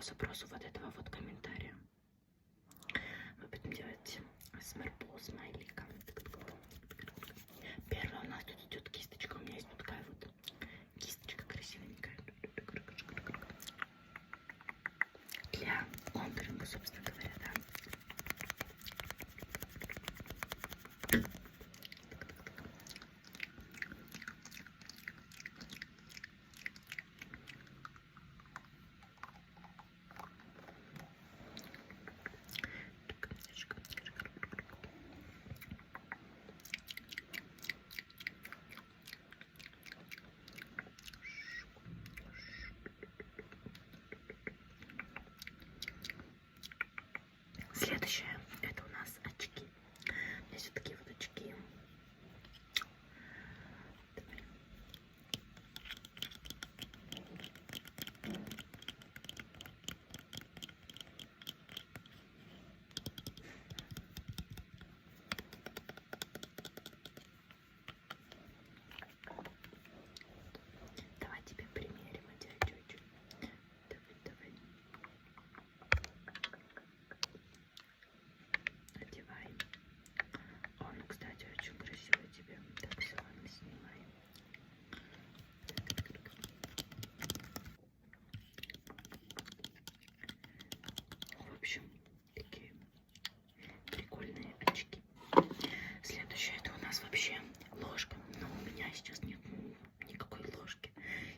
по запросу вот этого вот комментария. Мы будем делать смарпл смайлика. Первое у нас тут идет кисточка. У меня есть вот такая вот кисточка красивенькая. Для контуринга, собственно говоря, да. Следующее, это у нас очки. У меня есть вот такие вот очки. Давай тебе примерим эти очки. Давай. Одевай. Он, кстати, очень красивый тебе. Так, все, ладно, снимай. В общем, такие прикольные очки. Следующее, это у нас вообще ложка. Но у меня сейчас нет никакой ложки.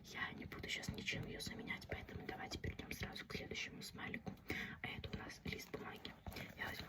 Я не буду сейчас ничем ее заменять, поэтому давайте перейдем сразу к следующему смайлику. А это у нас лист бумаги. Я возьму